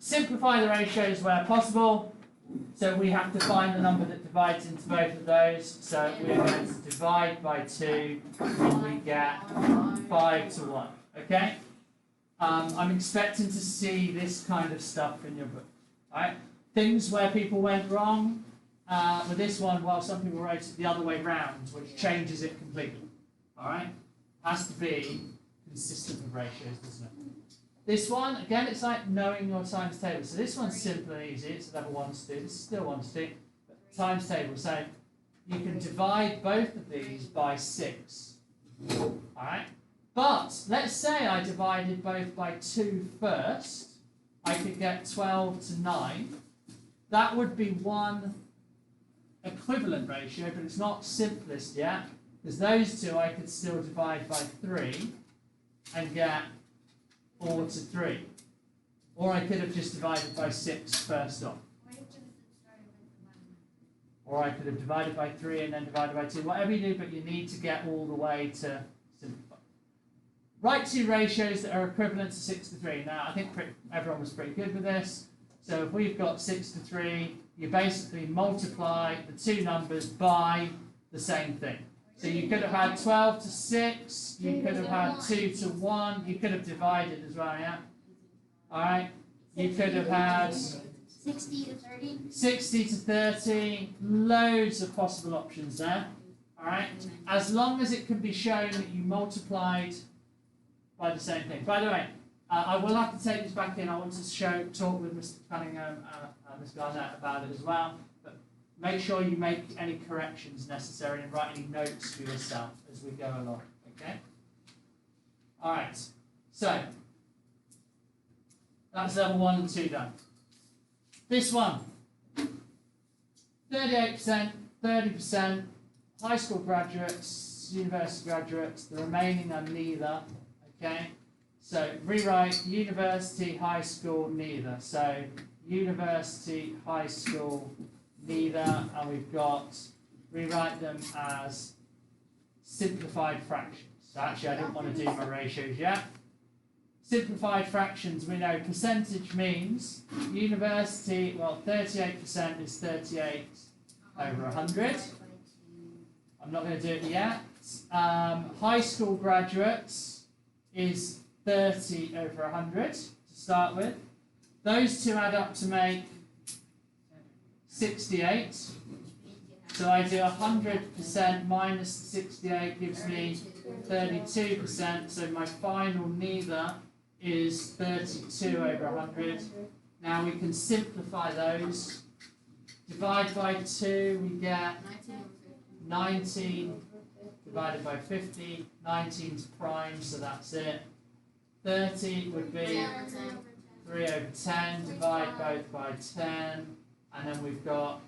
Simplify the ratios where possible. So we have to find the number that divides into both of those. So we're going to divide by 2 and we get 5 to 1. Okay? I'm expecting to see this kind of stuff in your book. Right? Things where people went wrong with this one, well, some people wrote it the other way round, which changes it completely. Alright? Has to be consistent with ratios, doesn't it? This one, again, it's like knowing your times table. So this one's simple and easy. It's level 1 to 2. This is still 1 to 2. But times table. So you can divide both of these by 6. Alright? But let's say I divided both by 2 first. I could get 12 to 9. That would be one equivalent ratio, but it's not simplest yet. Because those two I could still divide by 3 and get 4 to 3. Or I could have just divided by 6 first off. Or I could have divided by 3 and then divided by 2. Whatever you do, but you need to get all the way to simplify. Write two ratios that are equivalent to 6 to 3. Now, I think everyone was pretty good with this. So if we've got 6 to 3, you basically multiply the two numbers by the same thing. So you could have had 12 to 6, you could have had 2 to 1, you could have divided as well, yeah? Alright? You could have had 60 to 30. 60 to 30, loads of possible options there. Alright? As long as it can be shown that you multiplied by the same thing. By the way, I will have to take this back in. I want to talk with Mr. Cunningham and Ms. Garnett about it as well. But make sure you make any corrections necessary and write any notes for yourself as we go along. Okay? Alright. So, that's level 1 and 2 done. This one. 38%, 30%, high school graduates, university graduates, the remaining are neither. Okay? So rewrite university, high school, neither. So university, high school, neither, and we've got rewrite them as simplified fractions. So actually I didn't want to do my ratios yet. Simplified fractions, we know percentage means university, well 38% is 38 over 100. I'm not going to do it yet. High school graduates is 30 over 100 to start with. Those two add up to make 68. So I do 100% minus 68 gives me 32%. So my final neither is 32 over 100. Now we can simplify those. Divide by 2, we get 19 divided by 50. 19 is prime, so that's it. 30 would be 3 over 10, divide both by 10, and then we've got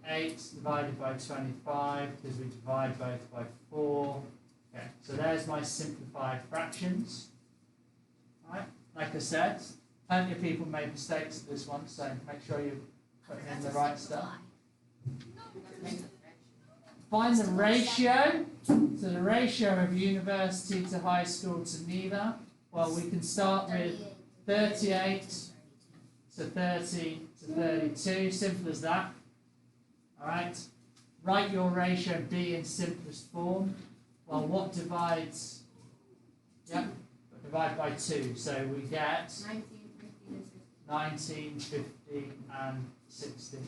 8 divided by 25, because we divide both by 4. Okay, so there's my simplified fractions. Right, like I said, plenty of people made mistakes at this one, so make sure you put in the right stuff. Find the ratio. So the ratio of university to high school to neither. Well, we can start with 38 to 30 to 32. Simple as that. Alright. Write your ratio B in simplest form. Well, what divides? Yep. Divide by 2. So we get 19, 50, and 60.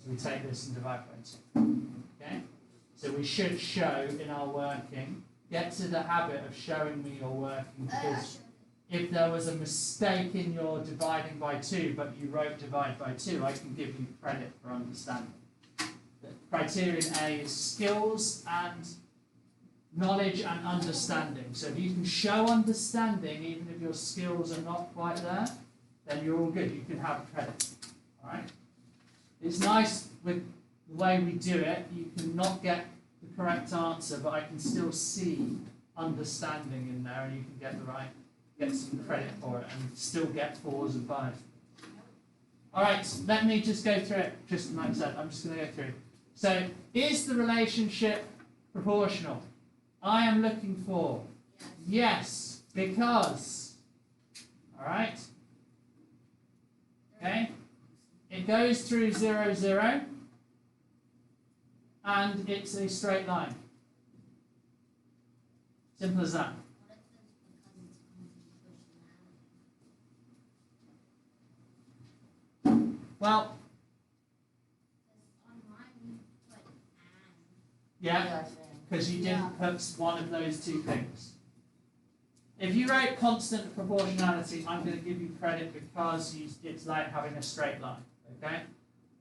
So we take this and divide by 2. Okay? So we should show in our working, get to the habit of showing me your working, because if there was a mistake in your dividing by 2, but you wrote divide by 2, I can give you credit for understanding. The criterion A is skills and knowledge and understanding. So if you can show understanding, even if your skills are not quite there, then you're all good. You can have credit. All right? It's nice with the way we do it, you can not get the correct answer, but I can still see understanding in there, and you can get some credit for it, and still get 4s and 5s. All right, let me just go through it. Just like I said, I'm just going to go through. So, is the relationship proportional? I am looking for yes, because. All right. it goes through 0, 0, and it's a straight line. Simple as that. Well, yeah, because you didn't put one of those two things. If you wrote constant proportionality, I'm going to give you credit because it's like having a straight line, okay?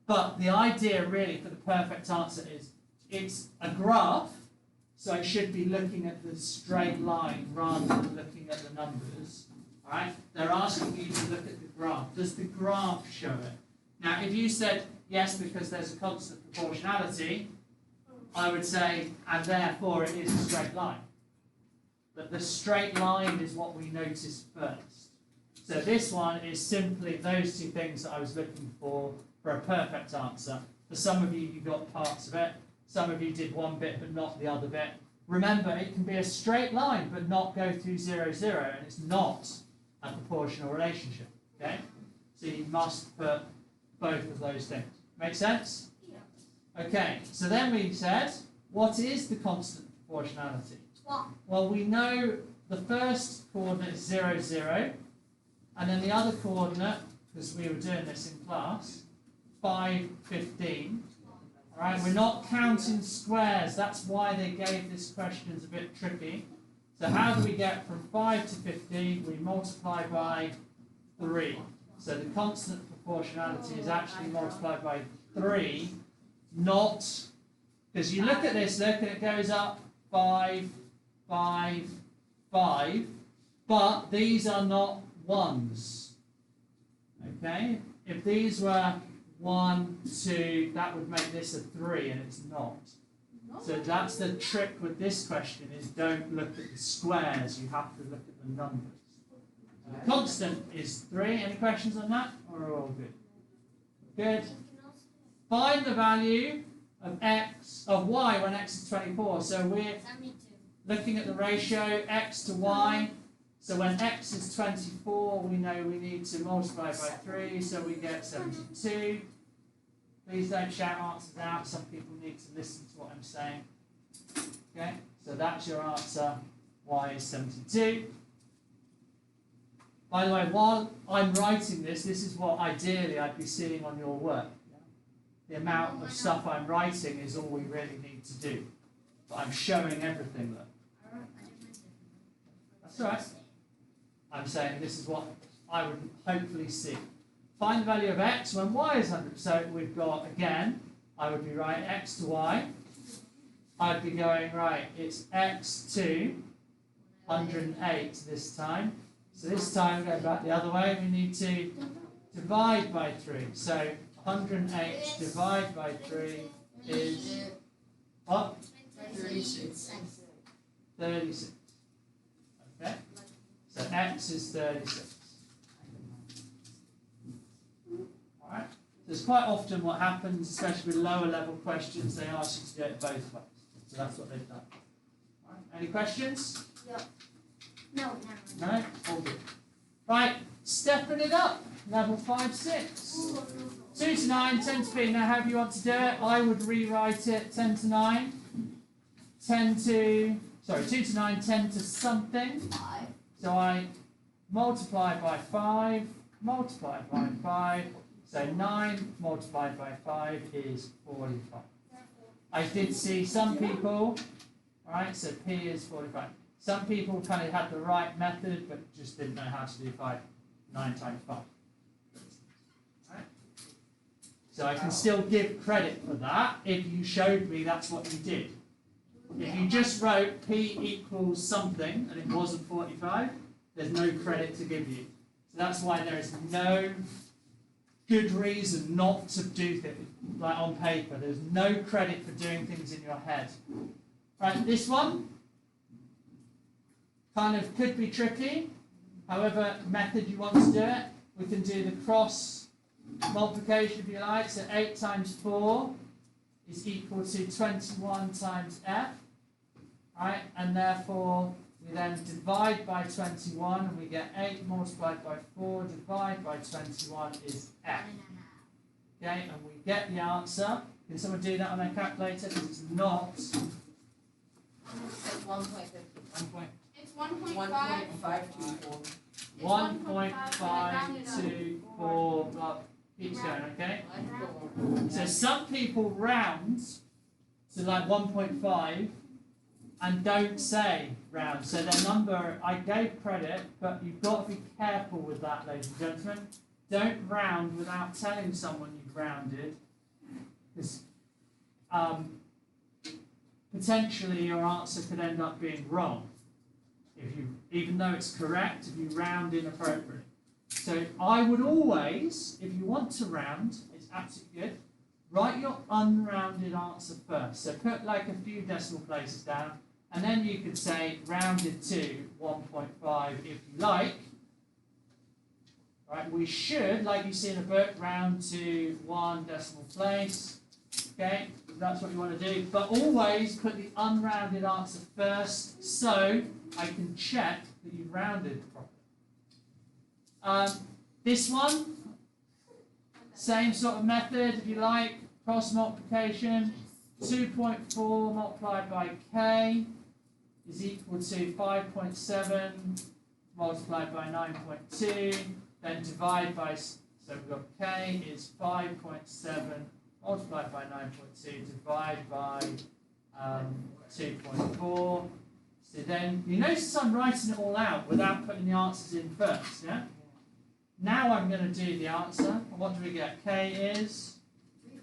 But the idea really for the perfect answer is it's a graph, so it should be looking at the straight line rather than looking at the numbers, all right? They're asking you to look at the graph. Does the graph show it? Now, if you said yes because there's a constant proportionality, I would say, and therefore it is a straight line. But the straight line is what we notice first. So this one is simply those two things that I was looking for a perfect answer. For some of you, you got parts of it. Some of you did one bit but not the other bit. Remember, it can be a straight line but not go through 0, 0, and it's not a proportional relationship. Okay? So you must put both of those things. Make sense? Okay, so then we said, what is the constant proportionality? Well, we know the first coordinate is 0, 0, and then the other coordinate, because we were doing this in class, 5, 15. All right, we're not counting squares. That's why they gave this question as a bit tricky. So how do we get from 5 to 15? We multiply by 3. So the constant proportionality is actually multiplied by 3, not, because you look at this, look, and it goes up 5, 5, 5, but these are not ones. Okay? If these were 1, 2, that would make this a 3, and it's not. So that's the trick with this question, is don't look at the squares, you have to look at the numbers. The constant is 3. Any questions on that? Or are all good? Good. Find the value of y when x is 24. So we're looking at the ratio x to y. So when x is 24, we know we need to multiply by 3, so we get 72. Please don't shout answers out. Some people need to listen to what I'm saying. Okay, so that's your answer. Y is 72. By the way, while I'm writing this is what ideally I'd be seeing on your work. The amount of stuff I'm writing is all we really need to do. But I'm showing everything, look. That's all right. I'm saying this is what I would hopefully see. Find the value of x when y is 100. So we've got, again, I would be right, x to y. I'd be going, right, it's x to 108 this time. So this time, go back the other way, we need to divide by 3. So 108 divided by 3 is what? 36. 36. Okay? So x is 36. Alright? So it's quite often what happens, especially with lower level questions, they ask you to do it both ways. So that's what they've done. All right. Any questions? Yep. No. No? All good. Right, stepping it up. Level 5, 6. 2 to 9, 10 to P. Now, however you want to do it, I would rewrite it 10 to 9. 2 to 9, 10 to something. So I multiply by 5, multiply by 5. So 9 multiplied by 5 is 45. I did see some people, alright, so P is 45. Some people kind of had the right method, but just didn't know how to do 9 times 5. Right? So I can still give credit for that if you showed me that's what you did. If you just wrote P equals something and it wasn't 45, there's no credit to give you. So that's why there is no good reason not to do things like on paper. There's no credit for doing things in your head. Right, this one kind of could be tricky. However method you want to do it, we can do the cross multiplication if you like. So 8 times 4 is equal to 21 times f. Right, and therefore we then divide by 21 and we get 8 multiplied by 4 divided by 21 is f. Okay, and we get the answer. Can someone do that on their calculator? Because it's not It's 1.50. 1 It's 1.5. 1.524. 1.524, but keeps going, okay? So some people round to like 1.5 and don't say round. So their number, I gave credit, but you've got to be careful with that, ladies and gentlemen. Don't round without telling someone you've rounded, because potentially your answer could end up being wrong. If you, even though it's correct, if you round inappropriately. So I would always, if you want to round, it's absolutely good, write your unrounded answer first. So put like a few decimal places down, and then you could say rounded to 1.5 if you like. Right, we should, like you see in a book, round to 1 decimal place. Okay, that's what you want to do. But always put the unrounded answer first, so I can check that you've rounded properly. This one, same sort of method, if you like, cross multiplication. 2.4 multiplied by k is equal to 5.7 multiplied by 9.2. Then divide by, so we've got k is 5.7 multiplied by 9.2, divide by 2.4. So then, you notice I'm writing it all out without putting the answers in first, yeah? Now I'm going to do the answer. And what do we get? K is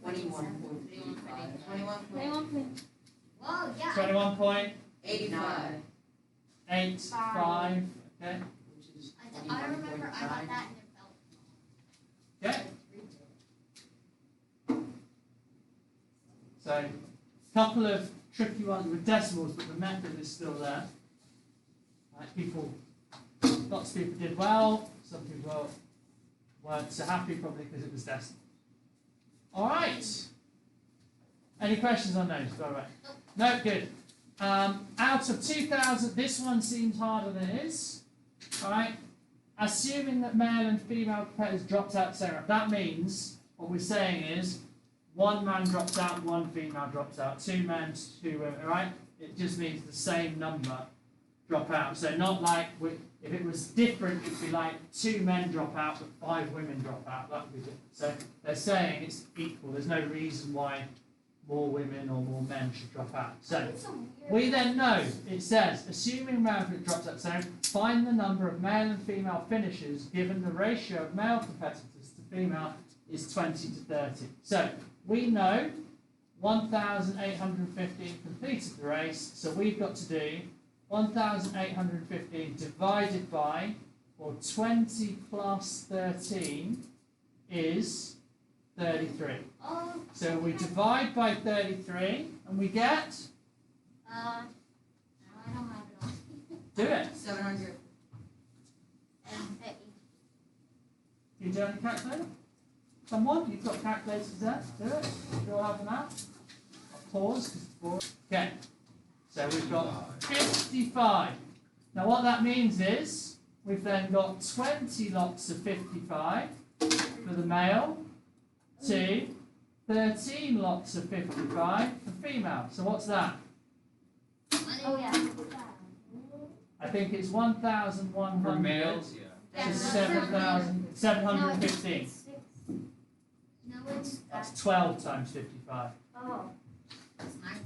21.85. Whoa, yeah. 85. 21.85. Okay. Which is I remember I got that in the belt. Okay. So, a couple of tricky ones with decimals, but the method is still there. Lots of people did well. Some people weren't so happy, probably because it was decimal. All right. Any questions on those, by the way? No, good. Out of 2,000, this one seems harder than it is. All right. Assuming that male and female competitors dropped out the same round, that means what we're saying is one man drops out, one female drops out, 2 men, 2 women. All right. It just means the same number drop out. So not like if it was different, it'd be like 2 men drop out, but 5 women drop out. That would be different. So they're saying it's equal. There's no reason why more women or more men should drop out. So we then know, it says, assuming male drops out, so find the number of male and female finishers given the ratio of male competitors to female is 20 to 30. So we know 1,815 completed the race, so we've got to do 1,815 divided by, or 20 plus 13 is 33. Oh. So we divide by 33 and we get, No, I don't have it on. do it. 700. And 50. Can you do it on your calculator? Someone? You've got calculators there? Do it. You all have them out? I'll pause. 'Cause it's boring. Okay. So we've got 55. Now what that means is we've then got 20 lots of 55 for the male to 13 lots of 55 for female. So what's that? Oh, yeah. I think it's 1,100 For males, yeah. to 7,715. No, it's That's 12 times 55. Oh. That's 9.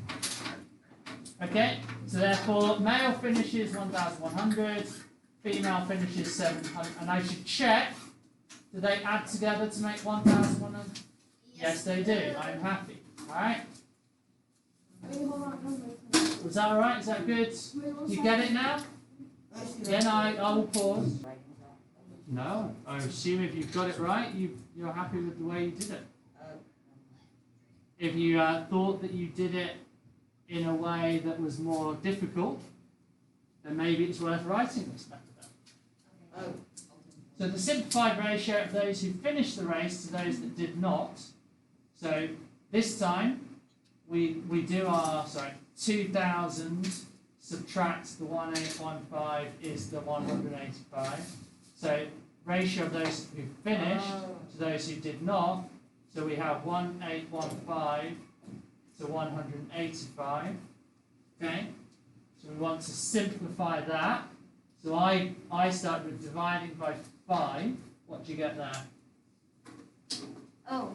Okay, so therefore male finishes 1,100, female finishes 700, and I should check, do they add together to make 1,100? Yes, they do. I'm happy. Alright? Was that alright? Is that good? You get it now? Then I will pause. No, I assume if you've got it right, you're happy with the way you did it. If you thought that you did it in a way that was more difficult, then maybe it's worth writing this method out. So the simplified ratio of those who finished the race to those that did not. So this time we do our 2,000 subtract the 1,815 is the 185. So ratio of those who finished to those who did not. So we have 1815 to 185. Okay? So we want to simplify that. So I start with dividing by 5. What do you get there? Oh.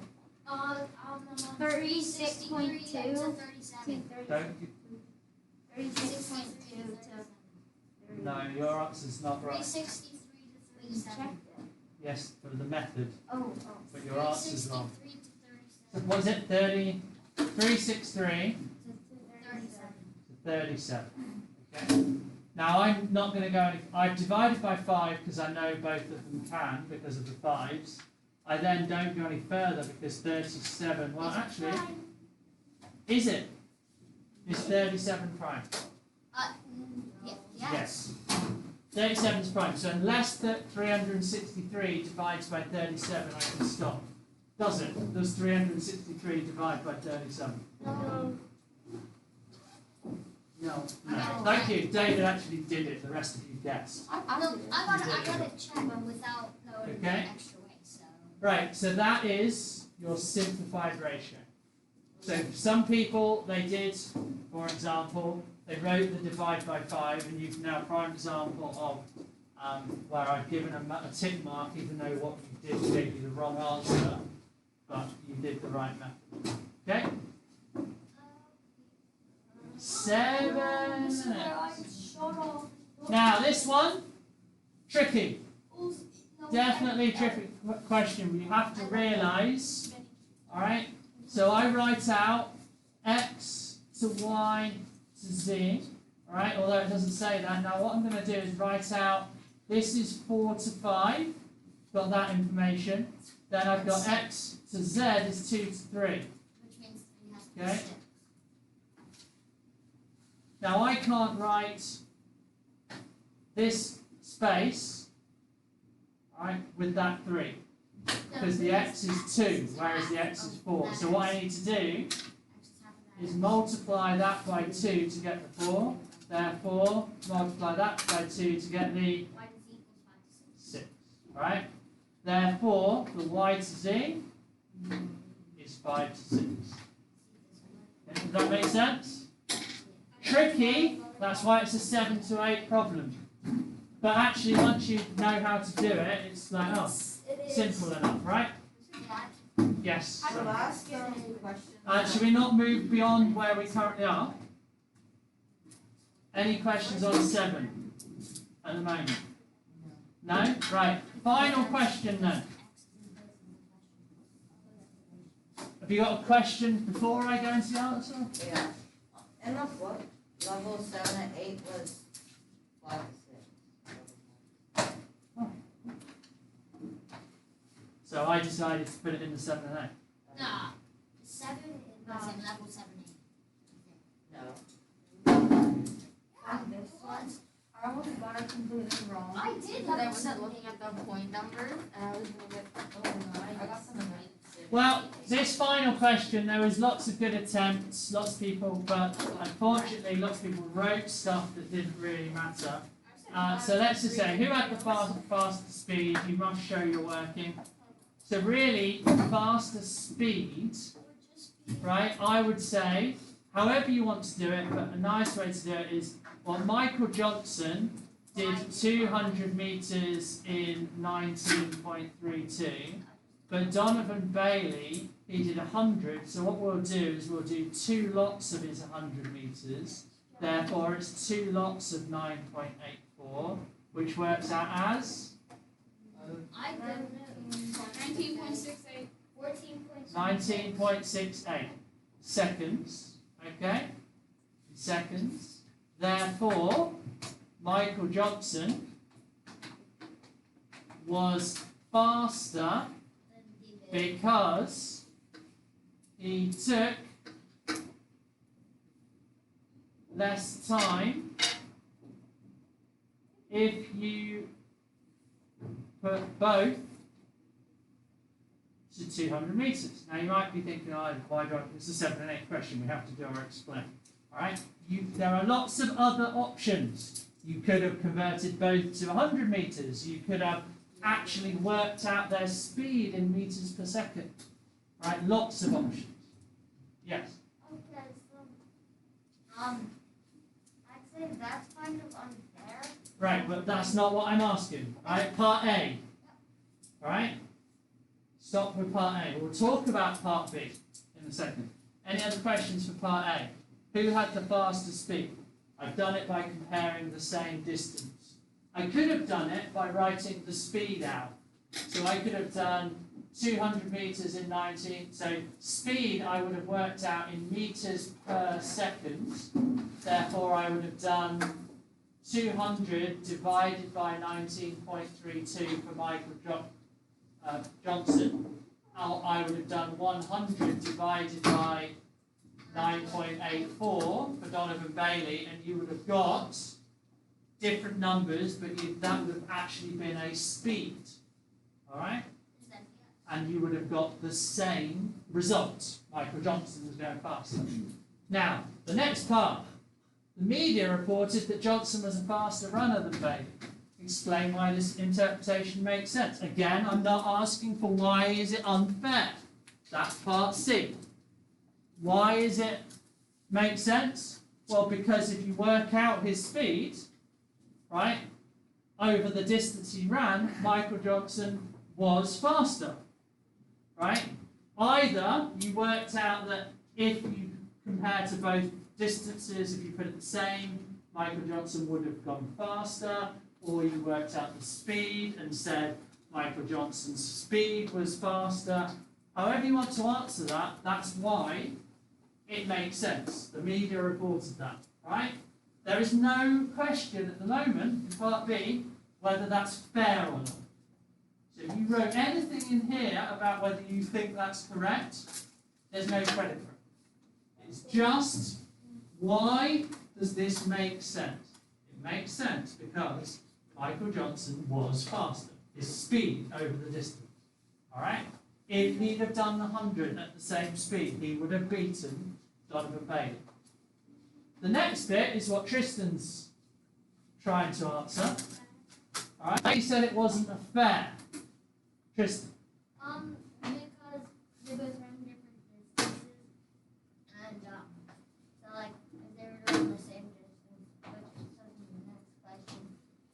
36.2 to 37. Don't you, 36.2 to no, your answer's not right. 363 to 37. Yes, for the method, Oh. but your answer's wrong. 363 to So was it 363 37. to 37? Okay. Now I'm not going to go any. I've divided by 5 because I know both of them can because of the 5s. I then don't go any further because 37. Well, actually, is it? Is 37 prime? Yes. 37 is prime. So unless that 363 divides by 37, I can stop. Does it? Does 363 divide by 37? No. No. Thank you. David actually did it. The rest of you guessed. I got it checked without knowing the Okay. extra way, so. Right. So that is your simplified ratio. So some people, they did, for example, they wrote the divide by 5, and you can now prime example of where I've given a tick mark, even though what you did gave you the wrong answer, but you did the right method. Okay? 7 minutes. Now this one, tricky. Definitely tricky question. You have to realise, alright? So I write out x to y to z, alright, although it doesn't say that. Now what I'm going to do is write out, this is 4 to 5, got that information. Then I've got x to z is 2 to 3. Which means 3 has to be Okay. 6. Now I can't write this space, alright, with that 3. Because the x is 2, whereas the x is 4. So what I need to do is multiply that by 2 to get the 4. Therefore, multiply that by 2 to get the 6. Alright? Therefore, the y to z is 5 to 6. Okay, does that make sense? Tricky, that's why it's a 7 to 8 problem. But actually, once you know how to do it, it's like, oh, simple enough, right? Yes. So ask any questions. Should we not move beyond where we currently are? Any questions on 7 at the moment? No? Right. Final question then. Have you got a question before I go into the answer? Yeah. In the book, level 7 and 8 was 5 to 6. So I decided to put it in the 7 and 8. Nah. 7 was in level 7 No. This one, I almost got it completely wrong. I did Because I level wasn't 7. looking at the point numbers, and I was doing it. Oh no, I got some of it. Well, this final question, there was lots of good attempts, lots of people, but unfortunately lots of people wrote stuff that didn't really matter. So let's just say, who had the faster speed? You must show you're working. So really, faster speed, right, I would say, however you want to do it, but a nice way to do it is, well, Michael Johnson did 200 metres in 19.32, but Donovan Bailey, he did 100, so what we'll do is we'll do 2 lots of his 100 metres, therefore it's 2 lots of 9.84, which works out as I don't know. 19.68. 14.68. 19.68 seconds, okay? Seconds. Therefore, Michael Johnson was faster because he took less time if you put both to 200 metres. Now you might be thinking, oh, why do I, it's a 7 and 8 question, we have to do or explain. Alright? There are lots of other options. You could have converted both to 100 metres. You could have actually worked out their speed in metres per second. Right, lots of options. Yes. Okay, so, I'd say that's kind of unfair. Right, but that's not what I'm asking. Right, part A. Right? Stop with part A. We'll talk about part B in a second. Any other questions for part A? Who had the faster speed? I've done it by comparing the same distance. I could have done it by writing the speed out. So I could have done 200 meters in 19. So speed I would have worked out in meters per second. Therefore I would have done 200 divided by 19.32 for Michael Johnson. I would have done 100 divided by 9.84 for Donovan Bailey, and you would have got different numbers, but that would have actually been a speed. Alright? And you would have got the same result. Michael Johnson was going faster. Now, the next part. The media reported that Johnson was a faster runner than Bailey. Explain why this interpretation makes sense. Again, I'm not asking for why is it unfair. That's part C. Why is it make sense? Well, because if you work out his speed, right, over the distance he ran, Michael Johnson was faster, right? Either you worked out that if you compare to both distances, if you put it the same, Michael Johnson would have gone faster, or you worked out the speed and said Michael Johnson's speed was faster. However you want to answer that, that's why it makes sense. The media reported that, right? There is no question at the moment in part B whether that's fair or not. So if you wrote anything in here about whether you think that's correct, there's no credit for it. It's just, why does this make sense? It makes sense because Michael Johnson was faster. His speed over the distance. Alright? If he'd have done the 100 at the same speed, he would have beaten Donovan Bailey. The next bit is what Tristan's trying to answer. Alright? He said it wasn't a fair. Tristan. Because they both run different distances, and so like if they were doing the same distance, which is something in the next question,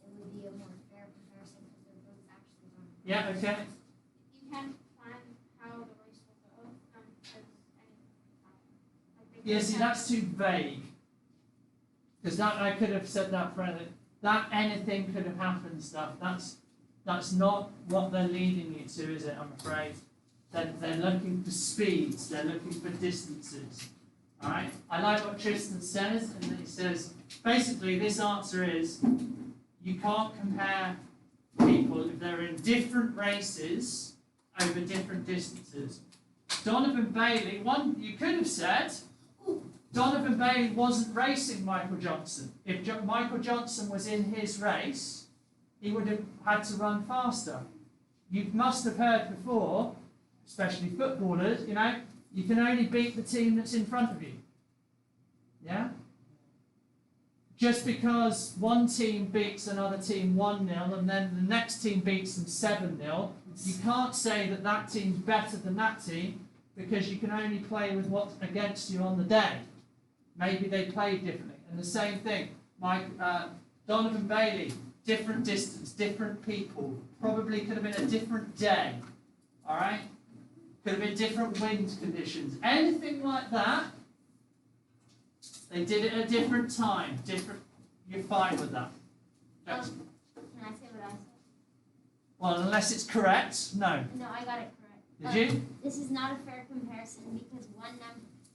it would be a more fair comparison because they're both actually running. Yeah, okay. You can't plan how the race will go. As Yeah, see, that's too vague. Because that I could have said that for that anything could have happened stuff. That's not what they're leading you to, is it? I'm afraid. They're looking for speeds. They're looking for distances. All right. I like what Tristan says, and he says basically this answer is you can't compare people if they're in different races over different distances. Donovan Bailey, you could have said Donovan Bailey wasn't racing Michael Johnson. If Michael Johnson was in his race, he would have had to run faster. You must have heard before, especially footballers, you can only beat the team that's in front of you. Yeah? Just because one team beats another team 1-0 and then the next team beats them 7-0, you can't say that that team's better than that team because you can only play with what's against you on the day. Maybe they played differently. And the same thing, Donovan Bailey, different distance, different people, probably could have been a different day, all right? Could have been different wind conditions, anything like that. They did it at a different time, you're fine with that. Jackson. Can I say what I said? Well, unless it's correct, no. No, I got it correct. Did you? This is not a fair comparison because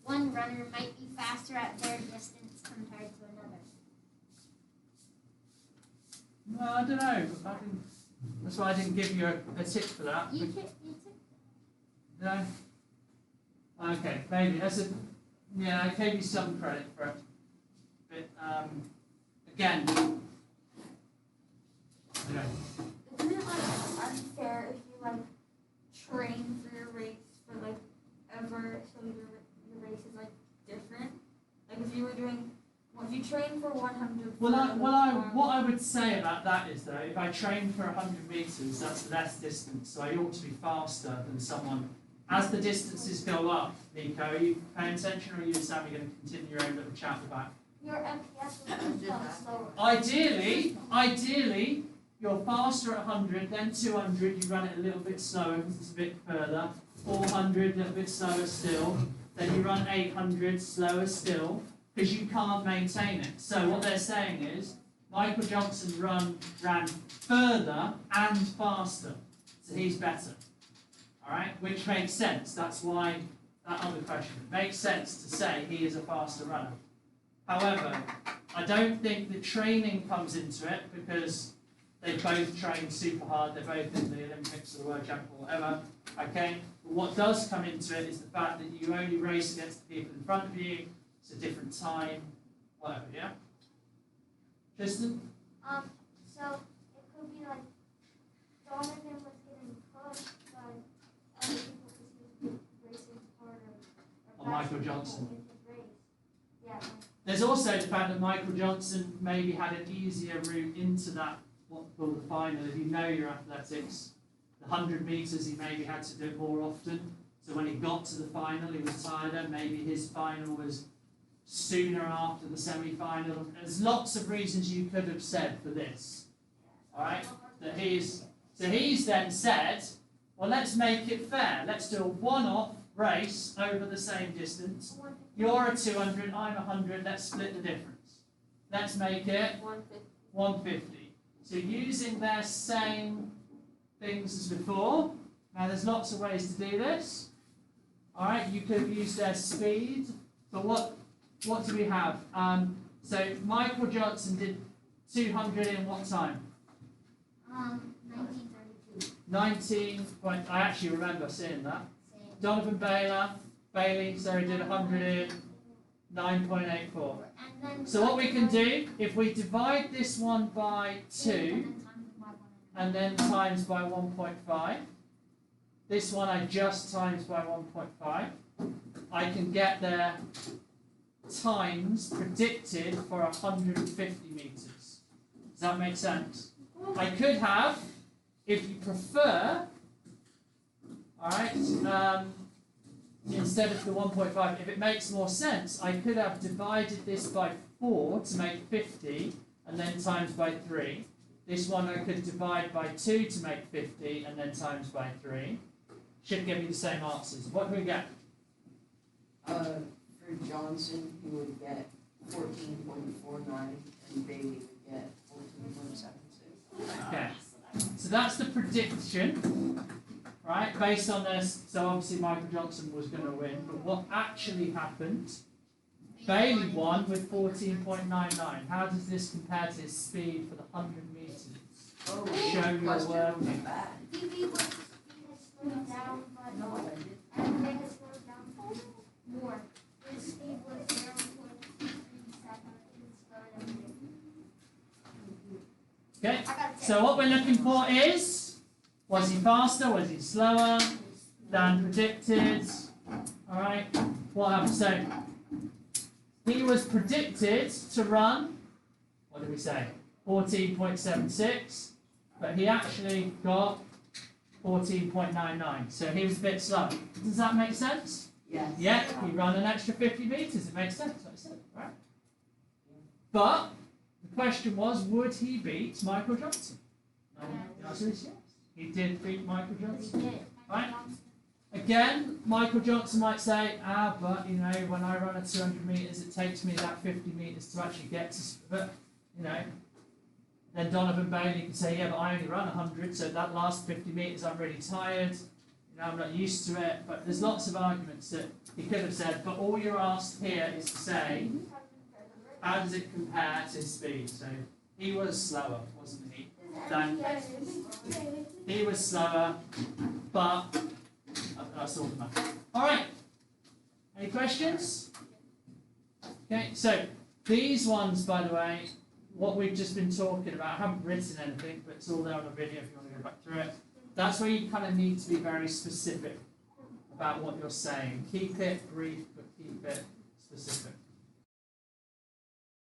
one runner might be faster at their distance compared to another. No, I don't know. That's why I didn't give you a tick for that. You took. No? Okay, maybe. I gave you some credit for it. But, again, Isn't it unfair if you train for your race for ever so your race is different? If you were doing, if you train for 100. What I would say about that is though, if I train for 100 meters, that's less distance, so I ought to be faster than someone as the distances go up, Nico, are you paying attention, or are you just having going to continue your own little chat about? Your MPS will become slower. Ideally, you're faster at 100, then 200, you run it a little bit slower because it's a bit further. 400, a little bit slower still. Then you run 800, slower still, because you can't maintain it. So what they're saying is, Michael Johnson ran further and faster, so he's better. All right, which makes sense. That's why that other question. It makes sense to say he is a faster runner. However, I don't think the training comes into it because they both train super hard. They're both in the Olympics or the World Championship or whatever. Okay. But what does come into it is the fact that you only race against the people in front of you. It's a different time. Whatever. Yeah. Tristan. So it could be like Donovan was getting pushed by other people because he was racing harder. Or Michael Johnson. In his race. Yeah. There's also the fact that Michael Johnson maybe had an easier route into that what we call the final. If you know your athletics, the 100 metres he maybe had to do it more often. So when he got to the final, he was tireder. Maybe his final was sooner after the semi-final. There's lots of reasons you could have said for this. All right, that he's then said, well, let's make it fair. Let's do a one-off race over the same distance. You're a 200, I'm 100. Let's split the difference. Let's make it 150. So using their same things as before. Now there's lots of ways to do this. All right, you could have used their speed. But what do we have? So Michael Johnson did 200 in what time? 1932. 19. I actually remember seeing that. Same. Donovan Bailey, so he did 100 in 9.84. And then So what we can do, if we divide this one by 2, and then times by 1.9. and then times by 1.5, this one I just times by 1.5, I can get their times predicted for 150 metres. Does that make sense? I could have, if you prefer, alright, instead of the 1.5, if it makes more sense, I could have divided this by 4 to make 50, and then times by 3. This one I could divide by 2 to make 50, and then times by 3. Should give me the same answers. What do we get? For Johnson, he would get 14.49, and Bailey would get 14.76. Okay, so that's the prediction, right, based on this. So obviously Michael Johnson was going to win, but what actually happened, Bailey won with 14.99. How does this compare to his speed for the 100 metres? Oh, Show your question work. was bad. DB was slowed down, but No, I didn't. and they had slowed down more. His speed was 0.3 seconds. It was slower than Okay, I got so what we're looking for is, was he faster, was he slower than predicted? Alright, what happened? So, he was predicted to run, what did we say, 14.76, but he actually got 14.99, so he was a bit slow. Does that make sense? Yes. Yeah, he ran an extra 50 metres, it makes sense, like I said, right? But, the question was, would he beat Michael Johnson? No, the answer is yes. He did beat Michael Johnson. He did. Right. Again, Michael Johnson might say, but you know, when I run at 200 metres, it takes me that 50 metres to actually get to, but you know, then Donovan Bailey could say, yeah, but I only run 100, so that last 50 metres I'm really tired, you know, I'm not used to it, but there's lots of arguments that he could have said, but all you're asked here is to say, how does it compare to his speed? So, he was slower, wasn't he? He was slower, but that's all that matters. Alright, any questions? Okay, so these ones, by the way, what we've just been talking about, I haven't written anything, but it's all there on the video if you want to go back through it. That's where you kind of need to be very specific about what you're saying. Keep it brief, but keep it specific.